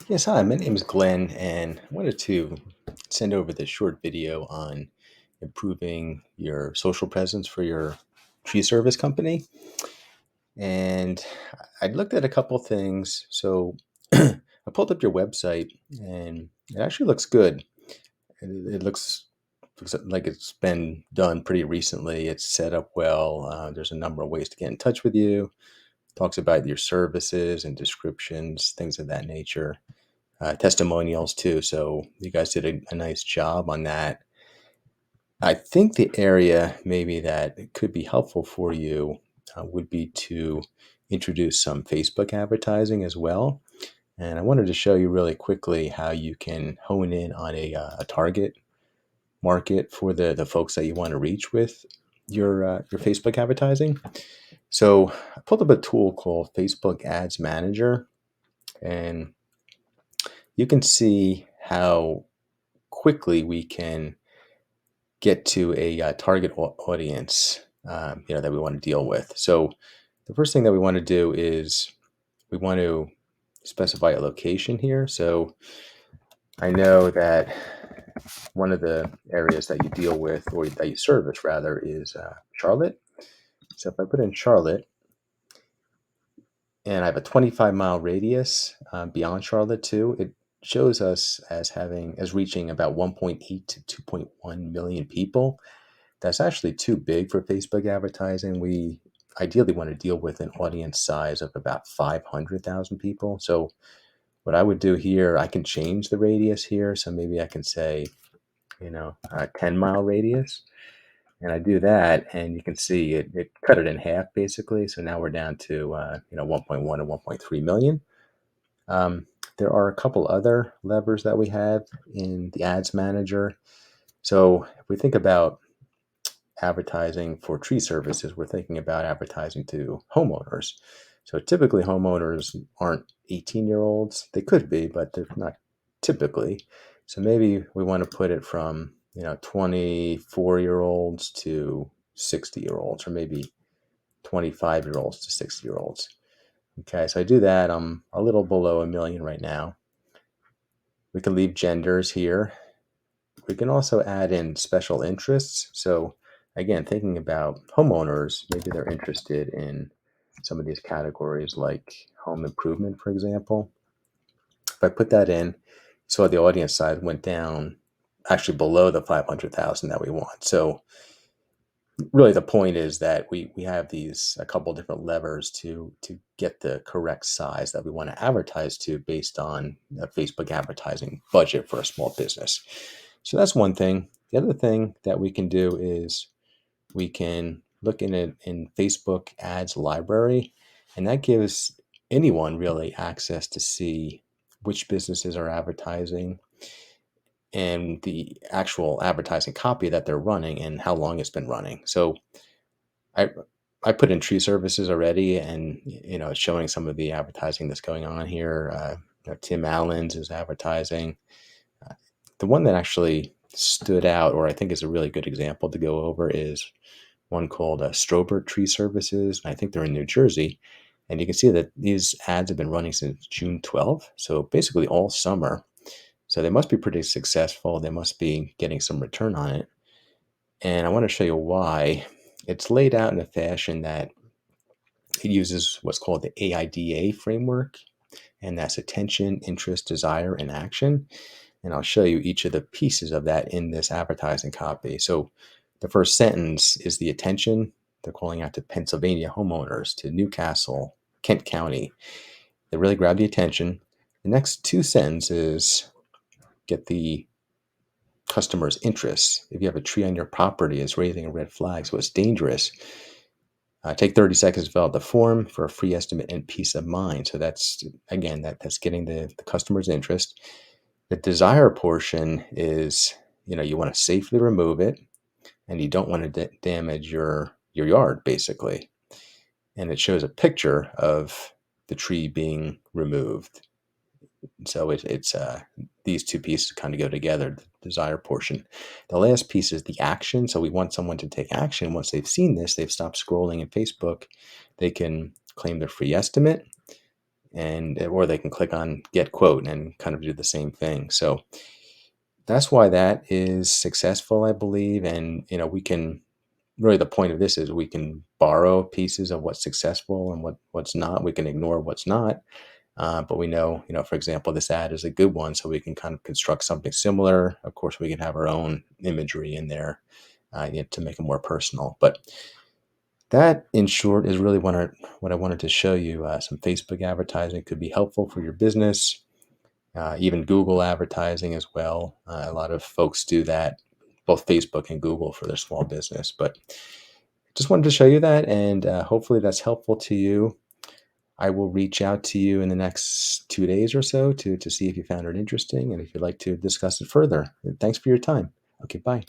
Yes, hi, my name is Glenn, and I wanted to send over this short video on improving your social presence for your tree service company. And I looked at a couple things. So I pulled up your website, and it actually looks good. It looks like it's been done pretty recently. It's set up well. There's a number of ways to get in touch with you. Talks about your services and descriptions, things of that nature, testimonials too. So you guys did a nice job on that. I think the area maybe that could be helpful for you would be to introduce some Facebook advertising as well. And I wanted to show you really quickly how you can hone in on a target market for the folks that you want to reach with your Facebook advertising. So I pulled up a tool called Facebook Ads Manager, and you can see how quickly we can get to a target audience, that we want to deal with. So the first thing that we want to do is we want to specify a location here. So I know that one of the areas that you deal with, or that you service rather, is Charlotte. So if I put in Charlotte, and I have a 25-mile radius beyond Charlotte too, it shows us as reaching about 1.8 to 2.1 million people. That's actually too big for Facebook advertising. We ideally want to deal with an audience size of about 500,000 people. So what I would do here, I can change the radius here. So maybe I can say, a 10-mile radius. And I do that, and you can see it cut it in half basically. So now we're down to 1.1 and 1.3 million. There are a couple other levers that we have in the ads manager. So if we think about advertising for tree services, we're thinking about advertising to homeowners. So typically, homeowners aren't 18-year-olds. They could be, but they're not typically. So maybe we want to put it from 24-year-olds to 60-year-olds, or maybe 25-year-olds to 60-year-olds. Okay, so I do that. I'm a little below a million right now. We can leave genders here. We can also add in special interests. So again, thinking about homeowners, maybe they're interested in some of these categories like home improvement, for example. If I put that in, so the audience size went down actually below the 500,000 that we want. So really the point is that we have these a couple different levers to get the correct size that we want to advertise to based on a Facebook advertising budget for a small business. So that's one thing. The other thing that we can do is we can look in Facebook ads library, and that gives anyone really access to see which businesses are advertising and the actual advertising copy that they're running and how long it's been running. So I I put in tree services already, and it's showing some of the advertising that's going on here. Tim Allen's is advertising. Uh, the one that actually stood out, or I think is a really good example to go over, is one called Strobert Tree Services. I think they're in New Jersey, and you can see that these ads have been running since June 12th, so basically all summer. So they must be pretty successful. They must be getting some return on it, and I want to show you why. It's laid out in a fashion that it uses what's called the AIDA framework, and that's attention, interest, desire, and action. And I'll show you each of the pieces of that in this advertising copy. So the first sentence is the attention. They're calling out to Pennsylvania homeowners, to Newcastle, Kent County. They really grab the attention. The next two sentences get the customer's interest. If you have a tree on your property, it's raising a red flag, so it's dangerous. Take 30 seconds to fill out the form for a free estimate and peace of mind. So that's, again, that's getting the customer's interest. The desire portion is, you want to safely remove it, and you don't want to damage your yard, basically. And it shows a picture of the tree being removed. So it's these two pieces kind of go together, the desire portion. The last piece is the action. So we want someone to take action. Once they've seen this, they've stopped scrolling in Facebook, they can claim their free estimate. and or they can click on get quote and kind of do the same thing. So that's why that is successful, I believe. And we can really, the point of this is we can borrow pieces of what's successful and what's not. We can ignore what's not. But we know, for example, this ad is a good one, so we can kind of construct something similar. Of course, we can have our own imagery in there, to make it more personal. But that, in short, is really what I wanted to show you. Some Facebook advertising could be helpful for your business, even Google advertising as well. A lot of folks do that, both Facebook and Google, for their small business. But just wanted to show you that, and hopefully that's helpful to you. I will reach out to you in the next 2 days or so to see if you found it interesting and if you'd like to discuss it further. Thanks for your time. Okay, bye.